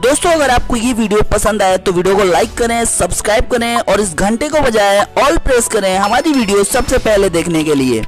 दोस्तों अगर आपको ये वीडियो पसंद आए तो वीडियो को लाइक करें, सब्सक्राइब करें और इस घंटे को बजाएं ऑल प्रेस करें हमारी वीडियो सबसे पहले देखने के लिए।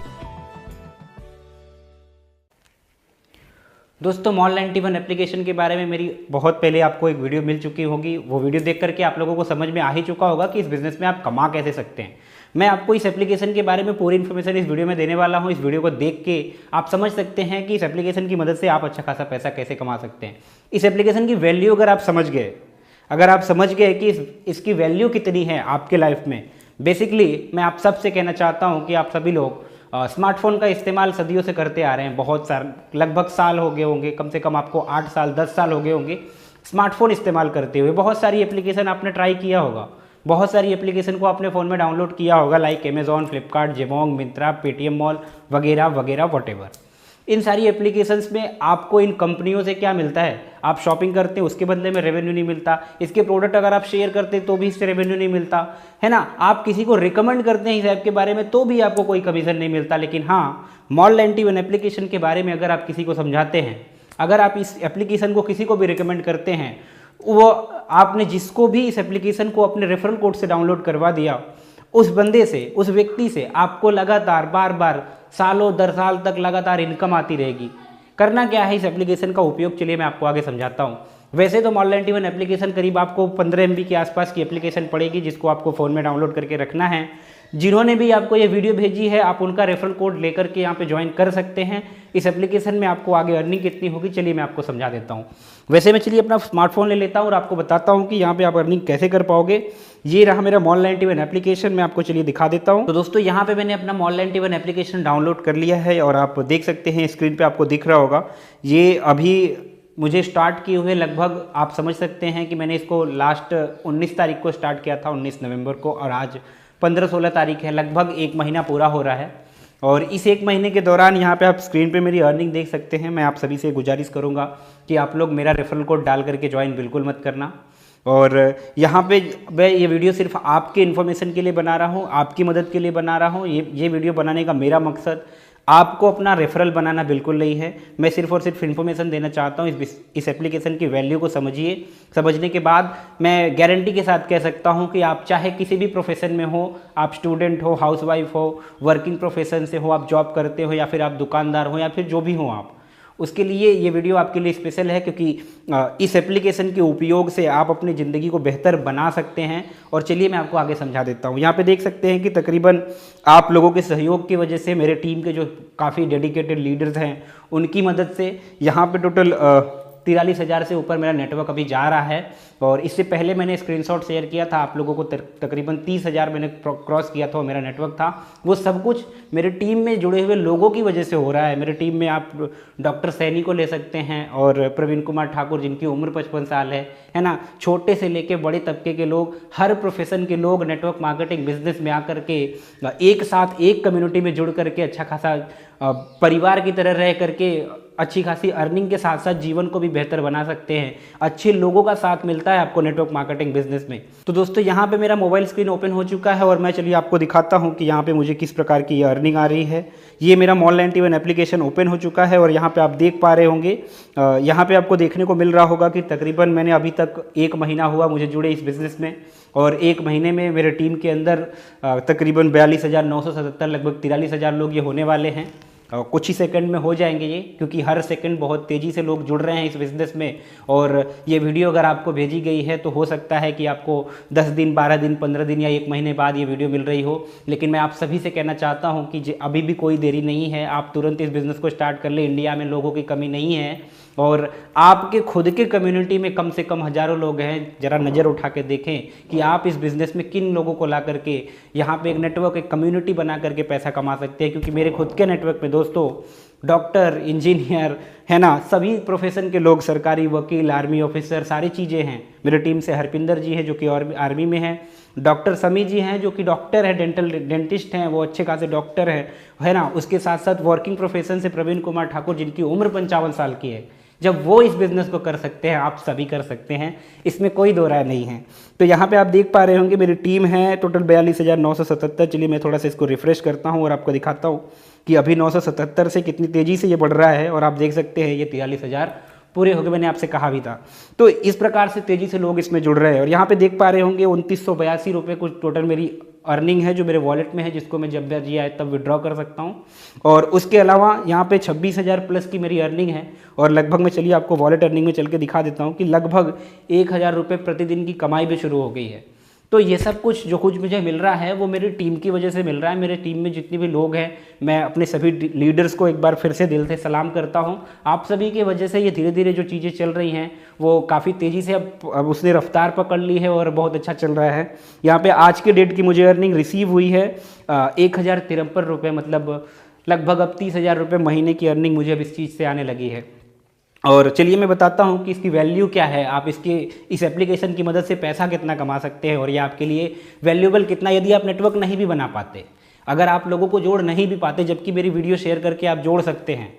दोस्तों मॉल 91 एप्लीकेशन के बारे में मेरी बहुत पहले आपको एक वीडियो मिल चुकी होगी। वो वीडियो देख करके आप लोगों को समझ में आ ही चुका होगा कि इस बिज़नेस में आप कमा कैसे सकते हैं। मैं आपको इस एप्लीकेशन के बारे में पूरी इन्फॉर्मेशन इस वीडियो में देने वाला हूं। इस वीडियो को देख के आप समझ सकते हैं कि इस एप्लीकेशन की मदद से आप अच्छा खासा पैसा कैसे कमा सकते हैं। इस एप्लीकेशन की वैल्यू अगर आप समझ गए कि इसकी वैल्यू कितनी है आपके लाइफ में, बेसिकली मैं आप सबसे कहना चाहता हूँ कि आप सभी लोग स्मार्टफोन का इस्तेमाल सदियों से करते आ रहे हैं। बहुत सारे लगभग साल हो गए होंगे, कम से कम आपको 8 साल 10 साल हो गए होंगे स्मार्टफोन इस्तेमाल करते हुए। बहुत सारी एप्लीकेशन आपने ट्राई किया होगा, बहुत सारी एप्लीकेशन को आपने फ़ोन में डाउनलोड किया होगा, like Amazon, Flipkart, Jabong, Myntra, Paytm mall वगैरह वगैरह वॉटेवर। इन सारी एप्लीकेशंस में आपको इन कंपनियों से क्या मिलता है? आप शॉपिंग करते हैं उसके बदले में रेवेन्यू नहीं मिलता। इसके प्रोडक्ट अगर आप शेयर करते हैं तो भी इससे रेवेन्यू नहीं मिलता है ना। आप किसी को रिकमेंड करते हैं इस ऐप के बारे में तो भी आपको कोई कमीशन नहीं मिलता। लेकिन हाँ, मॉल 91 एप्लीकेशन के बारे में अगर आप किसी को समझाते हैं, अगर आप इस एप्लीकेशन को किसी को भी रिकमेंड करते हैं, वो आपने जिसको भी इस एप्लीकेशन को अपने रेफरल कोड से डाउनलोड करवा दिया, उस बंदे से, उस व्यक्ति से आपको लगातार बार बार सालों 10 साल तक लगातार इनकम आती रहेगी। करना क्या है इस एप्लीकेशन का उपयोग, चलिए मैं आपको आगे समझाता हूँ। वैसे तो मॉल 91 एप्लीकेशन करीब आपको 15 MB के आसपास की एप्लीकेशन पड़ेगी, जिसको आपको फ़ोन में डाउनलोड करके रखना है। जिन्होंने भी आपको ये वीडियो भेजी है, आप उनका रेफरल कोड लेकर के यहाँ पे ज्वाइन कर सकते हैं। इस एप्लीकेशन में आपको आगे अर्निंग कितनी होगी, चलिए मैं आपको समझा देता हूँ। वैसे मैं चलिए अपना स्मार्टफोन ले लेता हूँ और आपको बताता हूँ कि यहाँ पे आप अर्निंग कैसे कर पाओगे। ये रहा मेरा मॉल 91 एप्लीकेशन, मैं आपको चलिए दिखा देता हूँ। तो दोस्तों यहाँ पे मैंने अपना मॉल 91 एप्लीकेशन डाउनलोड कर लिया है और आप देख सकते हैं स्क्रीन पे आपको दिख रहा होगा। ये अभी मुझे स्टार्ट किए हुए लगभग आप समझ सकते हैं कि मैंने इसको लास्ट 19 तारीख को स्टार्ट किया था, 19 नवंबर को, और आज 15-16 तारीख है। लगभग 1 महीना पूरा हो रहा है। और इस 1 महीने के दौरान यहाँ पे आप स्क्रीन पे मेरी अर्निंग देख सकते हैं। मैं आप सभी से गुजारिश करूँगा कि आप लोग मेरा रेफरल कोड डाल करके ज्वाइन बिल्कुल मत करना। और यहाँ पे मैं ये वीडियो सिर्फ आपके इन्फॉर्मेशन के लिए बना रहा हूँ, आपकी मदद के लिए बना रहा हूँ। ये वीडियो बनाने का मेरा मकसद आपको अपना रेफरल बनाना बिल्कुल नहीं है। मैं सिर्फ और सिर्फ इन्फॉर्मेशन देना चाहता हूँ। इस एप्लीकेशन की वैल्यू को समझिए। समझने के बाद मैं गारंटी के साथ कह सकता हूँ कि आप चाहे किसी भी प्रोफेशन में हो, आप स्टूडेंट हो, हाउसवाइफ हो, वर्किंग प्रोफेशन से हो, आप जॉब करते हो, या फिर आप दुकानदार हो, या फिर जो भी हो आप, उसके लिए ये वीडियो आपके लिए स्पेशल है, क्योंकि इस एप्लीकेशन के उपयोग से आप अपनी ज़िंदगी को बेहतर बना सकते हैं। और चलिए मैं आपको आगे समझा देता हूँ। यहाँ पे देख सकते हैं कि तकरीबन आप लोगों के सहयोग की वजह से, मेरे टीम के जो काफ़ी डेडिकेटेड लीडर्स हैं उनकी मदद से यहाँ पे टोटल 43,000 से ऊपर मेरा नेटवर्क अभी जा रहा है। और इससे पहले मैंने स्क्रीनशॉट शेयर किया था आप लोगों को, तकरीबन 30,000 मैंने क्रॉस किया था, मेरा नेटवर्क था। वो सब कुछ मेरे टीम में जुड़े हुए लोगों की वजह से हो रहा है। मेरे टीम में आप डॉक्टर सैनी को ले सकते हैं और प्रवीण कुमार ठाकुर, जिनकी उम्र 55 साल है ना। छोटे से लेके बड़े तबके के लोग, हर प्रोफेशन के लोग नेटवर्क मार्केटिंग बिजनेस में आकर के एक साथ एक कम्युनिटी में जुड़ करके अच्छा खासा परिवार की तरह रह करके अच्छी खासी अर्निंग के साथ साथ जीवन को भी बेहतर बना सकते हैं। अच्छे लोगों का साथ मिलता है आपको नेटवर्क मार्केटिंग बिजनेस में। तो दोस्तों यहाँ पे मेरा मोबाइल स्क्रीन ओपन हो चुका है और मैं चलिए आपको दिखाता हूँ कि यहाँ पे मुझे किस प्रकार की अर्निंग आ रही है। ये मेरा मॉल 91 एप्लीकेशन ओपन हो चुका है और यहाँ पे आप देख पा रहे होंगे, यहाँ पे आपको देखने को मिल रहा होगा कि तकरीबन मैंने अभी तक 1 महीना हुआ मुझे जुड़े इस बिज़नेस में, और 1 महीने में मेरे टीम के अंदर तकरीबन 42,977 लगभग 43,000 लोग ये होने वाले हैं। कुछ ही सेकंड में हो जाएंगे ये, क्योंकि हर सेकंड बहुत तेज़ी से लोग जुड़ रहे हैं इस बिज़नेस में। और ये वीडियो अगर आपको भेजी गई है तो हो सकता है कि आपको 10 दिन, 12 दिन, 15 दिन या 1 महीने बाद ये वीडियो मिल रही हो। लेकिन मैं आप सभी से कहना चाहता हूँ कि अभी भी कोई देरी नहीं है, आप तुरंत इस बिज़नेस को स्टार्ट कर ले। इंडिया में लोगों की कमी नहीं है और आपके खुद के कम्युनिटी में कम से कम हज़ारों लोग हैं। ज़रा नज़र उठा के देखें कि आप इस बिज़नेस में किन लोगों को ला करके यहाँ पे एक नेटवर्क, एक कम्युनिटी बना करके पैसा कमा सकते हैं। क्योंकि मेरे खुद के नेटवर्क में दोस्तों डॉक्टर, इंजीनियर, है ना, सभी प्रोफेशन के लोग, सरकारी वकील, आर्मी ऑफिसर, सारी चीज़ें हैं। मेरे टीम से हरपिंदर जी हैं जो कि आर्मी में हैं, डॉक्टर समी जी हैं जो कि डॉक्टर है, डेंटिस्ट हैं, वो अच्छे खासे डॉक्टर है ना। उसके साथ साथ वर्किंग प्रोफेशन से प्रवीण कुमार ठाकुर, जिनकी उम्र 55 साल की है। जब वो इस बिज़नेस को कर सकते हैं, आप सभी कर सकते हैं, इसमें कोई दो राय नहीं है। तो यहाँ पे आप देख पा रहे होंगे मेरी टीम है टोटल 42,977। चलिए मैं थोड़ा सा इसको रिफ्रेश करता हूँ और आपको दिखाता हूँ कि अभी 977 से कितनी तेज़ी से ये बढ़ रहा है। और आप देख सकते हैं ये 43,000 पूरे हो गए, मैंने आपसे कहा भी था। तो इस प्रकार से तेज़ी से लोग इसमें जुड़ रहे हैं। और यहाँ पे देख पा रहे होंगे 2982 रुपये कुछ टोटल मेरी अर्निंग है जो मेरे वॉलेट में है, जिसको मैं जब मर्जी आए तब विड्रॉ कर सकता हूँ। और उसके अलावा यहाँ पे 26,000 प्लस की मेरी अर्निंग है। और लगभग मैं चलिए आपको वॉलेट अर्निंग में चल के दिखा देता हूँ कि लगभग 1,000 रुपये प्रतिदिन की कमाई भी शुरू हो गई है। तो ये सब कुछ जो कुछ मुझे मिल रहा है वो मेरी टीम की वजह से मिल रहा है। मेरे टीम में जितने भी लोग हैं, मैं अपने सभी लीडर्स को एक बार फिर से दिल से सलाम करता हूँ। आप सभी की वजह से ये धीरे धीरे जो चीज़ें चल रही हैं वो काफ़ी तेज़ी से अब उसने रफ्तार पकड़ ली है और बहुत अच्छा चल रहा है। यहाँ पे आज के डेट की मुझे अर्निंग रिसीव हुई है 1,053 रुपये, मतलब लगभग अब 30,000 रुपये महीने की अर्निंग मुझे अब इस चीज़ से आने लगी है। और चलिए मैं बताता हूँ कि इसकी वैल्यू क्या है, आप इस एप्लीकेशन की मदद से पैसा कितना कमा सकते हैं और ये आपके लिए वैल्यूएबल कितना, यदि आप नेटवर्क नहीं भी बना पाते, अगर आप लोगों को जोड़ नहीं भी पाते, जबकि मेरी वीडियो शेयर करके आप जोड़ सकते हैं,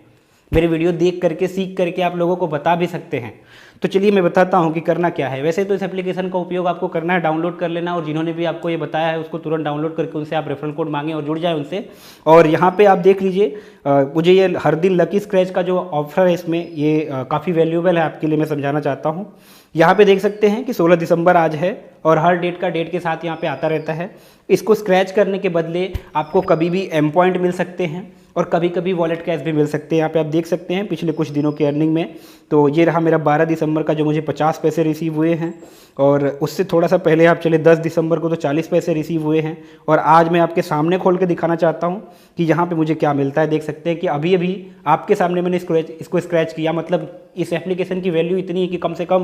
मेरी वीडियो देख करके सीख करके आप लोगों को बता भी सकते हैं। तो चलिए मैं बताता हूँ कि करना क्या है। वैसे तो इस एप्लीकेशन का उपयोग आपको करना है, डाउनलोड कर लेना, और जिन्होंने भी आपको ये बताया है उसको तुरंत डाउनलोड करके उनसे आप रेफरल कोड मांगें और जुड़ जाए उनसे। और यहाँ पे आप देख लीजिए, मुझे ये हर दिन लकी स्क्रैच का जो ऑफर है इसमें ये काफ़ी वैल्यूएबल है आपके लिए, मैं समझाना चाहता हूँ। यहाँ पे देख सकते हैं कि 16 दिसंबर आज है और हर डेट के साथ यहाँ पे आता रहता है। इसको स्क्रैच करने के बदले आपको कभी भी एम पॉइंट मिल सकते हैं और कभी कभी वॉलेट कैश भी मिल सकते हैं। यहाँ पे आप देख सकते हैं पिछले कुछ दिनों की अर्निंग में, तो ये रहा मेरा 12 दिसंबर का जो मुझे 50 पैसे रिसीव हुए हैं, और उससे थोड़ा सा पहले आप चले 10 दिसंबर को तो 40 पैसे रिसीव हुए हैं। और आज मैं आपके सामने खोल के दिखाना चाहता हूँ कि यहाँ पे मुझे क्या मिलता है। देख सकते हैं कि अभी अभी आपके सामने मैंने इसको स्क्रैच किया, मतलब इस एप्लीकेशन की वैल्यू इतनी है कि कम से कम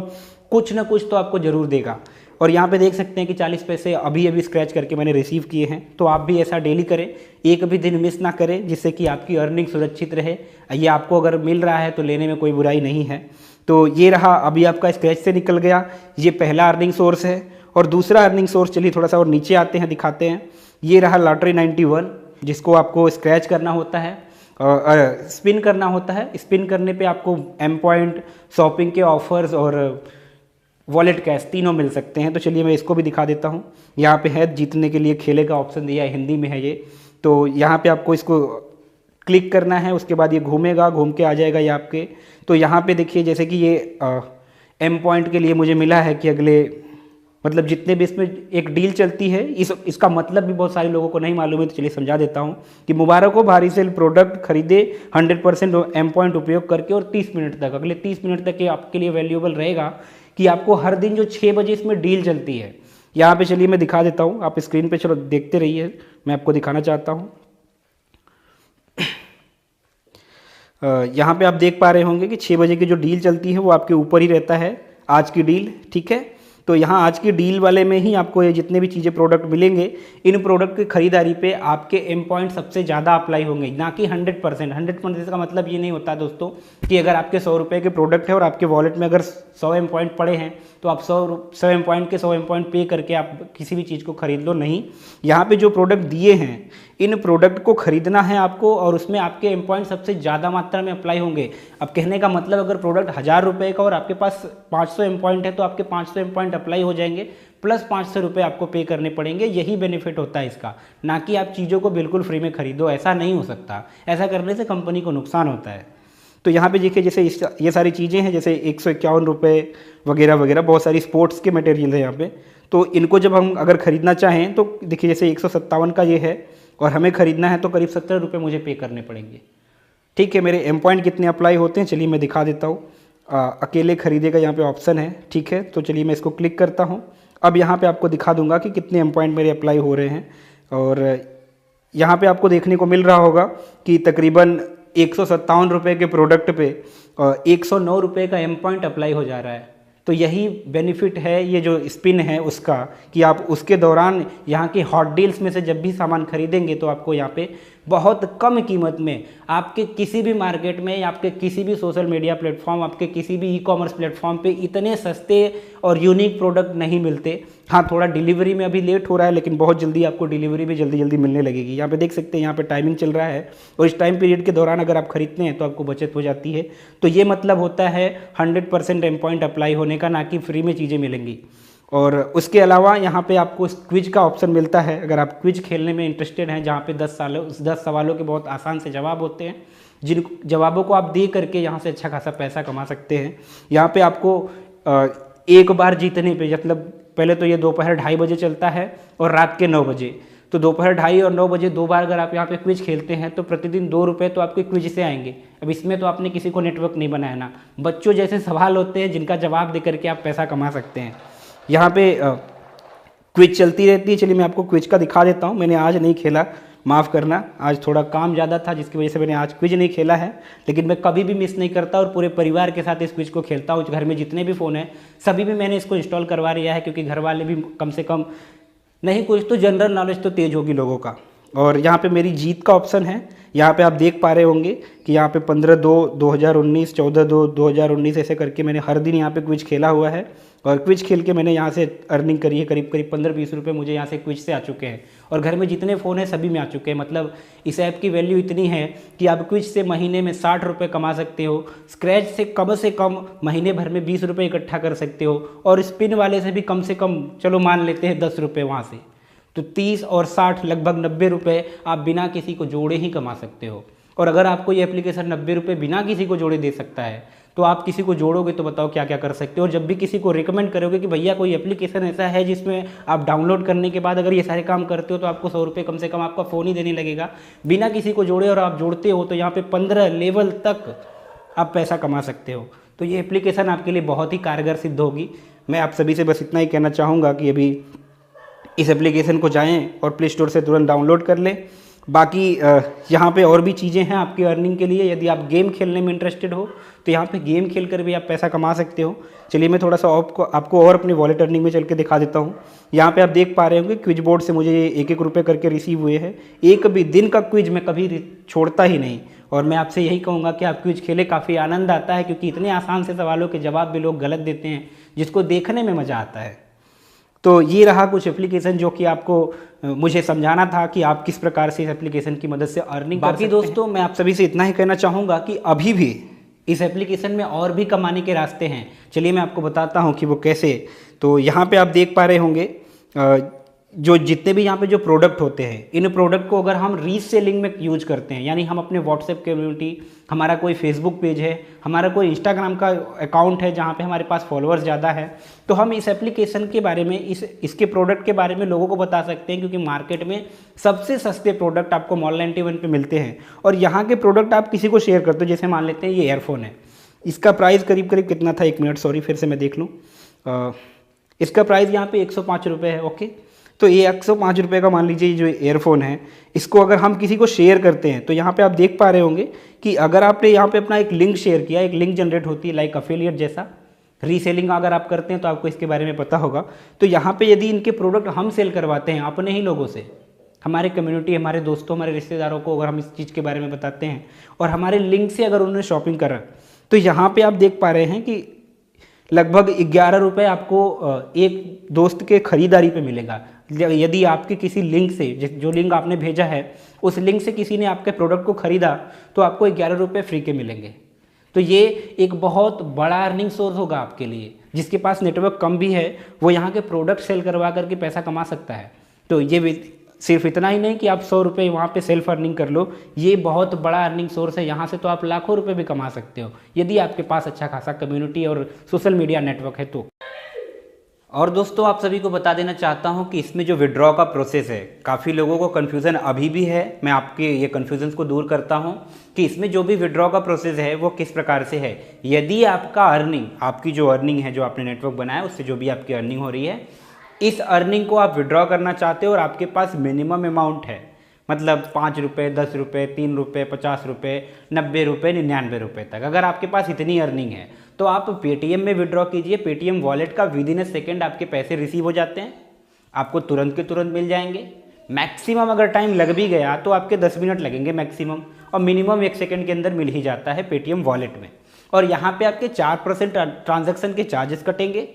कुछ ना कुछ तो आपको ज़रूर देगा। और यहाँ पे देख सकते हैं कि 40 पैसे अभी अभी स्क्रैच करके मैंने रिसीव किए हैं। तो आप भी ऐसा डेली करें, एक भी दिन मिस ना करें, जिससे कि आपकी अर्निंग सुरक्षित रहे। ये आपको अगर मिल रहा है तो लेने में कोई बुराई नहीं है। तो ये रहा, अभी आपका स्क्रैच से निकल गया, ये पहला अर्निंग सोर्स है। और दूसरा अर्निंग सोर्स, चलिए थोड़ा सा और नीचे आते हैं, दिखाते हैं। ये रहा लॉटरी 91, जिसको आपको स्क्रैच करना होता है और स्पिन करना होता है। स्पिन करने पे आपको एम पॉइंट, शॉपिंग के ऑफर्स और वॉलेट कैश तीनों मिल सकते हैं। तो चलिए मैं इसको भी दिखा देता हूँ। यहाँ पे है जीतने के लिए खेले का ऑप्शन दिया है, हिंदी में है ये। तो यहाँ पे आपको इसको क्लिक करना है, उसके बाद ये घूमेगा, घूम के आ जाएगा ये आपके। तो यहाँ पे देखिए जैसे कि ये एम पॉइंट के लिए मुझे मिला है कि अगले, मतलब जितने भी इसमें एक डील चलती है, इसका मतलब भी बहुत सारे लोगों को नहीं मालूम है। तो चलिए समझा देता हूँ कि मुबारक हो, भारी सेल प्रोडक्ट खरीदे 100% एम पॉइंट उपयोग करके और 30 मिनट तक, अगले 30 मिनट तक ये आपके लिए वैल्यूएबल रहेगा कि आपको हर दिन जो 6 बजे इसमें डील चलती है। यहाँ पे चलिए मैं दिखा देता हूँ, आप स्क्रीन पे चलो देखते रहिए, मैं आपको दिखाना चाहता हूँ। यहाँ पे आप देख पा रहे होंगे कि 6 बजे की जो डील चलती है वो आपके ऊपर ही रहता है, आज की डील, ठीक है। तो यहाँ आज की डील वाले में ही आपको ये जितने भी चीज़ें प्रोडक्ट मिलेंगे, इन प्रोडक्ट की खरीदारी पे आपके एम पॉइंट सबसे ज़्यादा अप्लाई होंगे, ना कि 100%। 100% का मतलब ये नहीं होता दोस्तों कि अगर आपके 100 रुपये के प्रोडक्ट है और आपके वॉलेट में अगर 100 एम पॉइंट पड़े हैं तो आप 100 एम पॉइंट के 100 एम पॉइंट पे करके आप किसी भी चीज़ को खरीद लो, नहीं। यहाँ पे जो प्रोडक्ट दिए हैं, इन प्रोडक्ट को खरीदना है आपको और उसमें आपके एम पॉइंट सबसे ज़्यादा मात्रा में अप्लाई होंगे। अब कहने का मतलब, अगर प्रोडक्ट 1000 रुपये का और आपके पास 500 एम पॉइंट है तो आपके 500 एम पॉइंट अप्लाई हो जाएंगे, प्लस 500 रुपये आपको पे करने पड़ेंगे। यही बेनिफिट होता है इसका, ना कि आप चीज़ों को बिल्कुल फ्री में खरीदो। ऐसा नहीं हो सकता, ऐसा करने से कंपनी को नुकसान होता है। तो यहाँ पे देखिए जैसे ये सारी चीज़ें हैं, जैसे 151 रुपये वगैरह वगैरह, बहुत सारी स्पोर्ट्स के मटेरियल है यहाँ पे। तो इनको जब हम अगर ख़रीदना चाहें तो देखिए जैसे 157 का ये है और हमें ख़रीदना है तो करीब 70 रुपये मुझे पे करने पड़ेंगे, ठीक है। मेरे एम पॉइंट कितने अप्लाई होते हैं चलिए मैं दिखा देता हूँ। अकेले खरीदे का यहाँ पे ऑप्शन है, ठीक है। तो चलिए मैं इसको क्लिक करता हूँ। अब यहाँ पे आपको दिखा दूंगा कि कितने एम पॉइंट मेरे अप्लाई हो रहे हैं। और यहाँ पे आपको देखने को मिल रहा होगा कि तकरीबन 157 रुपये के प्रोडक्ट पे 109 रुपये का एम पॉइंट अप्लाई हो जा रहा है। तो यही बेनिफिट है ये जो स्पिन है उसका, कि आप उसके दौरान यहाँ के हॉट डील्स में से जब भी सामान खरीदेंगे तो आपको यहाँ पे बहुत कम कीमत में आपके किसी भी मार्केट में, आपके किसी भी सोशल मीडिया प्लेटफॉर्म, आपके किसी भी ई-कॉमर्स प्लेटफॉर्म पे इतने सस्ते और यूनिक प्रोडक्ट नहीं मिलते। हाँ, थोड़ा डिलीवरी में अभी लेट हो रहा है, लेकिन बहुत जल्दी आपको डिलीवरी भी जल्दी जल्दी मिलने लगेगी। यहाँ पे देख सकते हैं, यहाँ पे टाइमिंग चल रहा है और इस टाइम पीरियड के दौरान अगर आप खरीदते हैं तो आपको बचत हो जाती है। तो ये मतलब होता है 100% एम पॉइंट अप्लाई होने का, ना कि फ्री में चीज़ें मिलेंगी। और उसके अलावा यहाँ पे आपको क्विज का ऑप्शन मिलता है, अगर आप क्विज खेलने में इंटरेस्टेड हैं, जहाँ पे 10 सवालों के बहुत आसान से जवाब होते हैं। जिन जवाबों को आप दे करके यहाँ से अच्छा खासा पैसा कमा सकते हैं। यहाँ पे आपको एक बार जीतने पे, मतलब पहले तो ये दोपहर 2:30 बजे चलता है और रात के 9 बजे, तो दोपहर 2:30 और 9 बजे 2 बार अगर आप यहाँ पे क्विज खेलते हैं तो प्रतिदिन 2 रुपये तो आपके क्विज से आएंगे। अब इसमें तो आपने किसी को नेटवर्क नहीं बनाया ना, बच्चों जैसे सवाल होते हैं जिनका जवाब दे करके आप पैसा कमा सकते हैं। यहाँ पे क्विज चलती रहती है। चलिए मैं आपको क्विज का दिखा देता हूँ। मैंने आज नहीं खेला, माफ़ करना, आज थोड़ा काम ज़्यादा था जिसकी वजह से मैंने आज क्विज नहीं खेला है, लेकिन मैं कभी भी मिस नहीं करता और पूरे परिवार के साथ इस क्विज को खेलता हूँ। घर में जितने भी फ़ोन हैं सभी में मैंने इसको इंस्टॉल करवा लिया है, क्योंकि घर वाले भी कम से कम नहीं कुछ तो जनरल नॉलेज तो तेज होगी लोगों का। और यहाँ पे मेरी जीत का ऑप्शन है, यहाँ पे आप देख पा रहे होंगे कि यहाँ पे 15/2/2019, 14/2/2019 ऐसे करके मैंने हर दिन यहाँ पे क्विज खेला हुआ है और क्विज खेल के मैंने यहाँ से अर्निंग करी है। करीब 15-20 रुपये मुझे यहाँ से क्विज से आ चुके हैं और घर में जितने फ़ोन हैं सभी में आ चुके हैं। मतलब इस ऐप की वैल्यू इतनी है कि आप क्विज से महीने में 60 रुपये कमा सकते हो, स्क्रैच से कम महीने भर में 20 रुपये इकट्ठा कर सकते हो, और स्पिन वाले से भी कम से कम चलो मान लेते हैं 10 रुपये वहाँ से, तो 30 और 60 लगभग 90 रुपये आप बिना किसी को जोड़े ही कमा सकते हो। और अगर आपको ये एप्लीकेशन 90 रुपये बिना किसी को जोड़े दे सकता है तो आप किसी को जोड़ोगे तो बताओ क्या क्या कर सकते हो। और जब भी किसी को रिकमेंड करोगे कि भैया कोई एप्लीकेशन ऐसा है जिसमें आप डाउनलोड करने के बाद अगर ये सारे काम करते हो तो आपको 100 रुपये कम से कम आपका फ़ोन ही देने लगेगा बिना किसी को जोड़े, और आप जोड़ते हो तो यहाँ पे 15 लेवल तक आप पैसा कमा सकते हो। तो ये एप्लीकेशन आपके लिए बहुत ही कारगर सिद्ध होगी। मैं आप सभी से बस इतना ही कहना चाहूँगा कि अभी इस एप्लीकेशन को जाएं और प्ले स्टोर से तुरंत डाउनलोड कर लें। बाकी यहाँ पे और भी चीज़ें हैं आपकी अर्निंग के लिए। यदि आप गेम खेलने में इंटरेस्टेड हो तो यहाँ पे गेम खेल कर भी आप पैसा कमा सकते हो। चलिए मैं थोड़ा सा आपको और अपनी वॉलेट अर्निंग में चल के दिखा देता हूँ। यहाँ पे आप देख पा रहे होंगे क्विज बोर्ड से मुझे 1-1 रुपये करके रिसीव हुए हैं। एक भी दिन का क्विज मैं कभी छोड़ता ही नहीं, और मैं आपसे यही कहूँगा कि आप क्विज खेले, काफ़ी आनंद आता है, क्योंकि इतने आसान से सवालों के जवाब भी लोग गलत देते हैं जिसको देखने में मज़ा आता है। तो ये रहा कुछ एप्लीकेशन जो कि आपको मुझे समझाना था कि आप किस प्रकार से इस एप्लीकेशन की मदद से अर्निंग कर सकते हैं। बाकी दोस्तों मैं आप सभी से इतना ही कहना चाहूँगा कि अभी भी इस एप्लीकेशन में और भी कमाने के रास्ते हैं। चलिए मैं आपको बताता हूँ कि वो कैसे। तो यहाँ पे आप देख पा रहे होंगे जो जितने भी यहाँ पे जो प्रोडक्ट होते हैं, इन प्रोडक्ट को अगर हम रीसेलिंग में यूज करते हैं, यानी हम अपने व्हाट्सएप कम्युनिटी, हमारा कोई फेसबुक पेज है, हमारा कोई इंस्टाग्राम का अकाउंट है जहाँ पे हमारे पास फॉलोअर्स ज़्यादा है, तो हम इस एप्लीकेशन के बारे में, इसके प्रोडक्ट के बारे में लोगों को बता सकते हैं, क्योंकि मार्केट में सबसे सस्ते प्रोडक्ट आपको Mall91 पे मिलते हैं। और यहाँ के प्रोडक्ट आप किसी को शेयर करते हो, जैसे मान लेते हैं ये एयरफोन है, इसका प्राइस करीब करीब कितना था, 1 मिनट सॉरी फिर से मैं देख लूँ। इसका प्राइस यहाँ पे 105 रुपये है। ओके, तो ये 105 रुपये का मान लीजिए जो एयरफोन है, इसको अगर हम किसी को शेयर करते हैं तो यहाँ पे आप देख पा रहे होंगे कि अगर आपने यहाँ पे अपना एक लिंक शेयर किया, एक लिंक जनरेट होती है लाइक अफिलिएट जैसा। रीसेलिंग अगर आप करते हैं तो आपको इसके बारे में पता होगा। तो यहाँ पे यदि इनके प्रोडक्ट हम सेल करवाते हैं अपने ही लोगों से, हमारे कम्युनिटी, हमारे दोस्तों, हमारे रिश्तेदारों को अगर हम इस चीज़ के बारे में बताते हैं और हमारे लिंक से अगर उन्होंने शॉपिंग करा, तो यहाँ पर आप देख पा रहे हैं कि लगभग 11 रुपये आपको एक दोस्त के खरीदारी पे मिलेगा। यदि आपके किसी लिंक से, जो लिंक आपने भेजा है उस लिंक से किसी ने आपके प्रोडक्ट को खरीदा तो आपको 11 रुपये फ्री के मिलेंगे। तो ये एक बहुत बड़ा अर्निंग सोर्स होगा आपके लिए। जिसके पास नेटवर्क कम भी है वो यहाँ के प्रोडक्ट सेल करवा करके पैसा कमा सकता है। तो ये सिर्फ इतना ही नहीं कि आप 100 रुपये वहाँ पे सेल्फ अर्निंग कर लो, ये बहुत बड़ा अर्निंग सोर्स है। यहाँ से तो आप लाखों रुपए भी कमा सकते हो यदि आपके पास अच्छा खासा कम्युनिटी और सोशल मीडिया नेटवर्क है तो। और दोस्तों आप सभी को बता देना चाहता हूँ कि इसमें जो विड्रॉ का प्रोसेस है, काफ़ी लोगों को कन्फ्यूज़न अभी भी है। मैं आपके ये कन्फ्यूज़न को दूर करता हूँ कि इसमें जो भी विड्रॉ का प्रोसेस है वो किस प्रकार से है। यदि आपका अर्निंग, आपकी जो अर्निंग है, जो आपने नेटवर्क बनाया उससे जो भी आपकी अर्निंग हो रही है, इस अर्निंग को आप विड्रॉ करना चाहते हो और आपके पास मिनिमम अमाउंट है, मतलब 5 रुपये, 10 रुपये, 3 रुपये, 50 रुपये, 90 रुपये, 99 रुपये तक अगर आपके पास इतनी अर्निंग है तो आप पेटीएम में विड्रॉ कीजिए। पेटीएम वॉलेट का विदिन ए सेकेंड आपके पैसे रिसीव हो जाते हैं, आपको तुरंत के तुरंत मिल जाएंगे। मैक्सिमम अगर टाइम लग भी गया तो आपके 10 मिनट लगेंगे मैक्सिमम, और मिनिमम 1 सेकेंड के अंदर मिल ही जाता है पेटीएम वॉलेट में। और यहाँ पे आपके 4% ट्रांजैक्शन के चार्जेस कटेंगे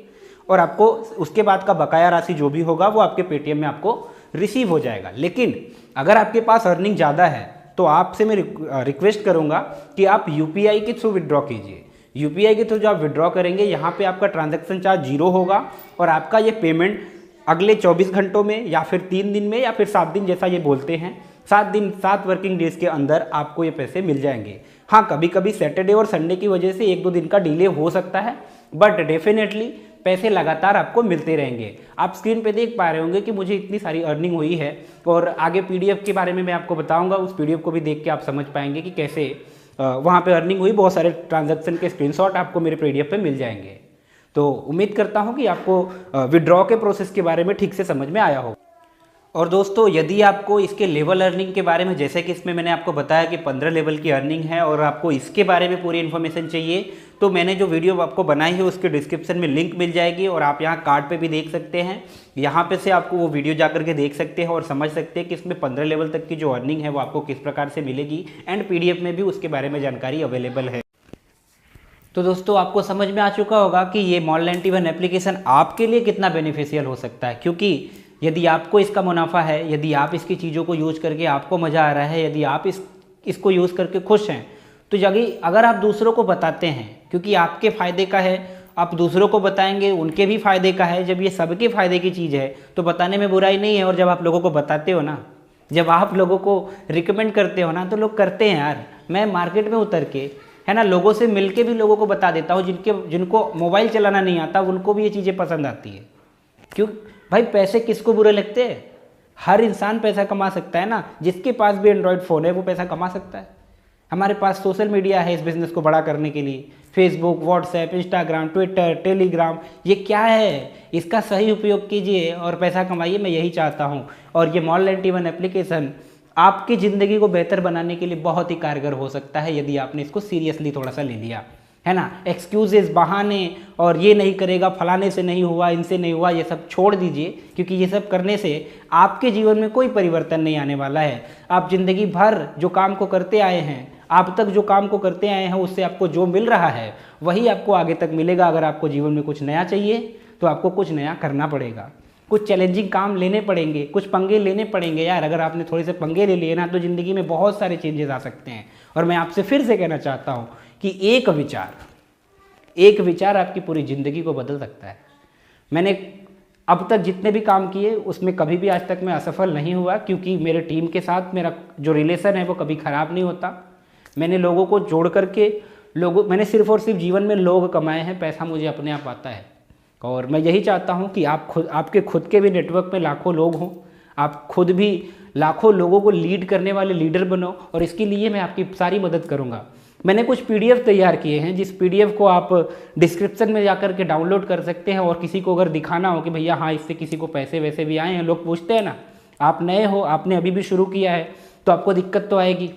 और आपको उसके बाद का बकाया राशि जो भी होगा वो आपके पेटीएम में आपको रिसीव हो जाएगा। लेकिन अगर आपके पास अर्निंग ज़्यादा है तो आपसे मैं रिक्वेस्ट करूँगा कि आप यूपीआई के थ्रू विड्रॉ कीजिए। यूपीआई के थ्रू जो आप विड्रॉ करेंगे यहाँ पे आपका ट्रांजैक्शन चार्ज 0 होगा और आपका ये पेमेंट अगले 24 घंटों में या फिर 3 दिन में या फिर 7 दिन, जैसा ये बोलते हैं, 7 वर्किंग डेज के अंदर आपको ये पैसे मिल जाएंगे। हाँ, कभी कभी सैटरडे और संडे की वजह से 1-2 दिन का डिले हो सकता है, बट डेफिनेटली पैसे लगातार आपको मिलते रहेंगे। आप स्क्रीन पे देख पा रहे होंगे कि मुझे इतनी सारी अर्निंग हुई है, और आगे पीडीएफ के बारे में मैं आपको बताऊंगा। उस पीडीएफ को भी देख के आप समझ पाएंगे कि कैसे वहाँ पे अर्निंग हुई। बहुत सारे ट्रांजैक्शन के स्क्रीनशॉट आपको मेरे पीडीएफ पे मिल जाएंगे। तो उम्मीद करता हूँ कि आपको विड्रॉ के प्रोसेस के बारे में ठीक से समझ में आया हो। और दोस्तों, यदि आपको इसके लेवल अर्निंग के बारे में, जैसे कि इसमें मैंने आपको बताया कि 15 लेवल की अर्निंग है, और आपको इसके बारे में पूरी इन्फॉर्मेशन चाहिए, तो मैंने जो वीडियो आपको बनाई है उसके डिस्क्रिप्शन में लिंक मिल जाएगी, और आप यहाँ कार्ड पे भी देख सकते हैं। यहाँ पे से आपको वो वीडियो जा करके देख सकते हैं और समझ सकते हैं कि इसमें 15 लेवल तक की जो अर्निंग है वो आपको किस प्रकार से मिलेगी, एंड पीडीएफ में भी उसके बारे में जानकारी अवेलेबल है। तो दोस्तों, आपको समझ में आ चुका होगा कि ये Mall91 एप्लीकेशन आपके लिए कितना बेनिफिशियल हो सकता है, क्योंकि यदि आपको इसका मुनाफा है, यदि आप इसकी चीज़ों को यूज़ करके आपको मज़ा आ रहा है, यदि आप इसको यूज़ करके खुश हैं, तो अगर आप दूसरों को बताते हैं, क्योंकि आपके फ़ायदे का है, आप दूसरों को बताएंगे, उनके भी फ़ायदे का है। जब ये सबके फ़ायदे की चीज़ है तो बताने में बुराई नहीं है। और जब आप लोगों को बताते हो ना, जब आप लोगों को रिकमेंड करते हो ना, तो लोग करते हैं यार। मैं मार्केट में उतर के, है ना, लोगों से मिल के भी लोगों को बता देता हूँ, जिनको मोबाइल चलाना नहीं आता उनको भी ये चीज़ें पसंद आती है। क्यों भाई, पैसे किसको बुरे लगते हैं? हर इंसान पैसा कमा सकता है ना। जिसके पास भी एंड्रॉयड फ़ोन है वो पैसा कमा सकता है। हमारे पास सोशल मीडिया है इस बिज़नेस को बड़ा करने के लिए, Facebook, WhatsApp, Instagram, Twitter, Telegram, ये क्या है? इसका सही उपयोग कीजिए और पैसा कमाइए, मैं यही चाहता हूँ। और ये Mall91 एप्लीकेशन आपकी ज़िंदगी को बेहतर बनाने के लिए बहुत ही कारगर हो सकता है, यदि आपने इसको सीरियसली थोड़ा सा ले लिया, है ना। एक्सक्यूजेस, बहाने, और ये नहीं करेगा, फलाने से नहीं हुआ, इनसे नहीं हुआ, ये सब छोड़ दीजिए, क्योंकि ये सब करने से आपके जीवन में कोई परिवर्तन नहीं आने वाला है। आप ज़िंदगी भर जो काम को करते आए हैं, आप तक जो काम को करते आए हैं, उससे आपको जो मिल रहा है वही आपको आगे तक मिलेगा। अगर आपको जीवन में कुछ नया चाहिए तो आपको कुछ नया करना पड़ेगा, कुछ चैलेंजिंग काम लेने पड़ेंगे, कुछ पंगे लेने पड़ेंगे यार। अगर आपने थोड़े से पंगे ले लिए ना, तो ज़िंदगी में बहुत सारे चेंजेस आ सकते हैं। और मैं आपसे फिर से कहना चाहता हूँ कि एक विचार आपकी पूरी ज़िंदगी को बदल सकता है। मैंने अब तक जितने भी काम किए उसमें कभी भी आज तक मैं असफल नहीं हुआ, क्योंकि मेरे टीम के साथ मेरा जो रिलेशन है वो कभी ख़राब नहीं होता। मैंने लोगों को जोड़ करके मैंने सिर्फ और सिर्फ जीवन में लोग कमाए हैं, पैसा मुझे अपने आप आता है। और मैं यही चाहता हूँ कि आपके खुद के भी नेटवर्क में लाखों लोग हों, आप खुद भी लाखों लोगों को लीड करने वाले लीडर बनो, और इसके लिए मैं आपकी सारी मदद करूँगा। मैंने कुछ पीडीएफ तैयार किए हैं, जिस पीडीएफ को आप डिस्क्रिप्शन में जाकर के डाउनलोड कर सकते हैं। और किसी को अगर दिखाना हो कि भैया हाँ, इससे किसी को पैसे वैसे भी आए हैं, लोग पूछते हैं ना, आप नए हो, आपने अभी भी शुरू किया है, तो आपको दिक्कत तो आएगी।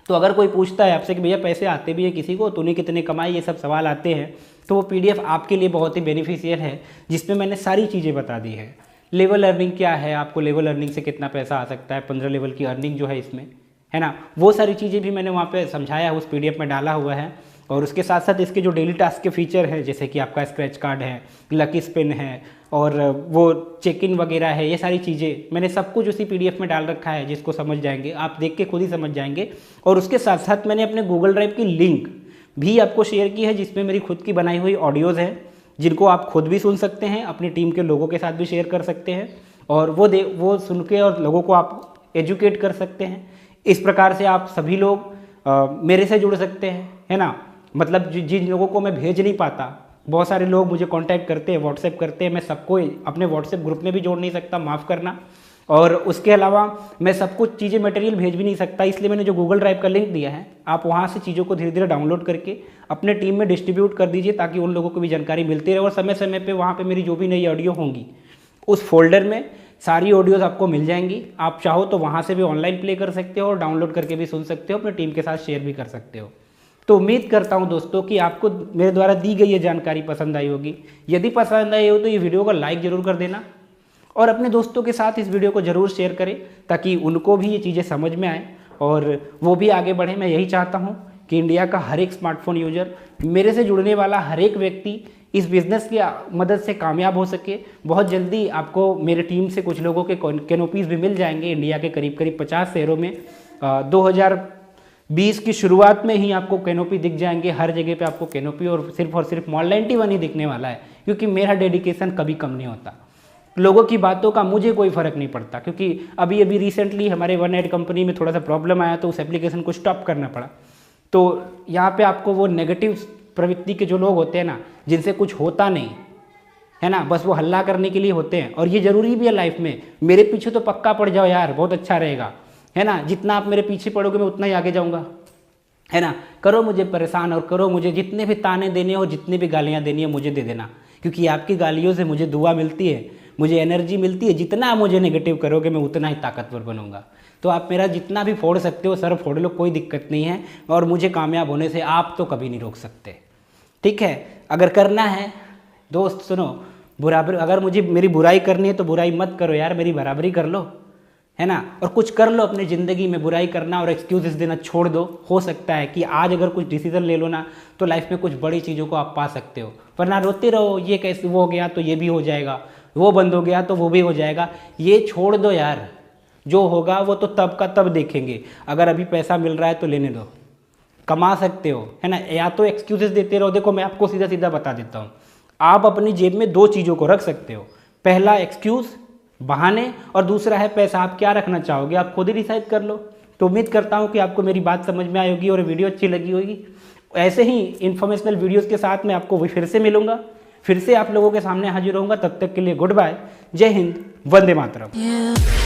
तो अगर कोई पूछता है आपसे कि भैया पैसे आते भी हैं किसी को, तूने कितने कमाए, ये सब सवाल आते हैं, तो वो पीडीएफ आपके लिए बहुत ही बेनिफिशियल है, जिसमें मैंने सारी चीज़ें बता दी है। लेवल अर्निंग क्या है, आपको लेवल अर्निंग से कितना पैसा आ सकता है, 15 लेवल की अर्निंग जो है इसमें, है ना, वो सारी चीज़ें भी मैंने वहाँ पे समझाया है, उस पीडीएफ में डाला हुआ है। और उसके साथ साथ इसके जो डेली टास्क के फीचर हैं, जैसे कि आपका स्क्रैच कार्ड है, लकी स्पिन है, और वो चेक इन वगैरह है, ये सारी चीज़ें मैंने सब कुछ उसी पीडीएफ में डाल रखा है, जिसको समझ जाएंगे आप, देख के खुद ही समझ जाएंगे। और उसके साथ साथ मैंने अपने गूगल ड्राइव की लिंक भी आपको शेयर की है, जिसमें मेरी खुद की बनाई हुई ऑडियोज़ हैं, जिनको आप खुद भी सुन सकते हैं, अपनी टीम के लोगों के साथ भी शेयर कर सकते हैं, और वो सुन के और लोगों को आप एजुकेट कर सकते हैं। इस प्रकार से आप सभी लोग मेरे से जुड़ सकते हैं, है ना। मतलब जिन लोगों को मैं भेज नहीं पाता, बहुत सारे लोग मुझे कांटेक्ट करते हैं, व्हाट्सएप करते हैं, मैं सबको अपने व्हाट्सएप ग्रुप में भी जोड़ नहीं सकता, माफ़ करना। और उसके अलावा मैं सब कुछ चीज़ें मटेरियल भेज भी नहीं सकता, इसलिए मैंने जो गूगल ड्राइव का लिंक दिया है, आप वहाँ से चीज़ों को धीरे धीरे डाउनलोड करके अपने टीम में डिस्ट्रीब्यूट कर दीजिए, ताकि उन लोगों को भी जानकारी मिलती रहे। और समय समय पर वहाँ पर मेरी जो भी नई ऑडियो होंगी, उस फोल्डर में सारी ऑडियोज़ आपको मिल जाएंगी। आप चाहो तो वहाँ से भी ऑनलाइन प्ले कर सकते हो, और डाउनलोड करके भी सुन सकते हो, अपने टीम के साथ शेयर भी कर सकते हो। तो उम्मीद करता हूं दोस्तों कि आपको मेरे द्वारा दी गई ये जानकारी पसंद आई होगी। यदि पसंद आई हो तो ये वीडियो को लाइक ज़रूर कर देना, और अपने दोस्तों के साथ इस वीडियो को ज़रूर शेयर करें, ताकि उनको भी ये चीज़ें समझ में आए और वो भी आगे बढ़े। मैं यही चाहता हूँ कि इंडिया का हर एक स्मार्टफोन यूजर, मेरे से जुड़ने वाला हर एक व्यक्ति इस बिज़नेस की मदद से कामयाब हो सके। बहुत जल्दी आपको मेरे टीम से कुछ लोगों के कैनोपीज़ भी मिल जाएंगे इंडिया के करीब करीब 50 शहरों में। 2020 की शुरुआत में ही आपको कैनोपी दिख जाएंगे, हर जगह पे आपको कैनोपी और सिर्फ Mall91 ही दिखने वाला है, क्योंकि मेरा डेडिकेशन कभी कम नहीं होता। लोगों की बातों का मुझे कोई फ़र्क नहीं पड़ता, क्योंकि अभी अभी रिसेंटली हमारे वन एड कंपनी में थोड़ा सा प्रॉब्लम आया तो उस एप्लीकेशन को स्टॉप करना पड़ा। तो यहाँ पे आपको वो नेगेटिव प्रवृत्ति के जो लोग होते हैं ना, जिनसे कुछ होता नहीं है ना, बस वो हल्ला करने के लिए होते हैं, और ये ज़रूरी भी है लाइफ में। मेरे पीछे तो पक्का पड़ जाओ यार, बहुत अच्छा रहेगा, है ना। जितना आप मेरे पीछे पड़ोगे मैं उतना ही आगे जाऊँगा, है ना। करो मुझे परेशान और करो मुझे जितने भी ताने देने हो, जितनी भी गालियाँ देनी है मुझे दे देना, क्योंकि आपकी गालियों से मुझे दुआ मिलती है, मुझे एनर्जी मिलती है। जितना आप मुझे नेगेटिव करोगे मैं उतना ही ताकतवर बनूंगा। तो आप मेरा जितना भी फोड़ सकते हो सर फोड़ लो, कोई दिक्कत नहीं है, और मुझे कामयाब होने से आप तो कभी नहीं रोक सकते, ठीक है। अगर करना है दोस्त सुनो, बराबर अगर मुझे मेरी बुराई करनी है तो बुराई मत करो यार, मेरी बराबरी कर लो, है ना। और कुछ कर लो अपनी ज़िंदगी में, बुराई करना और एक्सक्यूज़ देना छोड़ दो। हो सकता है कि आज अगर कुछ डिसीजन ले लो ना तो लाइफ में कुछ बड़ी चीज़ों को आप पा सकते हो, वरना रोते रहो ये कैसे वो हो गया तो ये भी हो जाएगा, वो बंद हो गया तो वो भी हो जाएगा। ये छोड़ दो यार, जो होगा वो तो तब का तब देखेंगे। अगर अभी पैसा मिल रहा है तो लेने दो, कमा सकते हो, है ना। या तो एक्सक्यूजेस देते रहो। देखो मैं आपको सीधा सीधा बता देता हूँ, आप अपनी जेब में दो चीज़ों को रख सकते हो, पहला एक्सक्यूज़ बहाने, और दूसरा है पैसा। आप क्या रखना चाहोगे आप खुद ही डिसाइड कर लो। तो उम्मीद करता हूँ कि आपको मेरी बात समझ में आई होगी और वीडियो अच्छी लगी होगी। ऐसे ही इन्फॉर्मेशनल वीडियोज़ के साथ मैं आपको फिर से मिलूंगा, फिर से आप लोगों के सामने हाजिर होऊंगा। तब तक के लिए गुड बाय, जय हिंद, वंदे मातरम।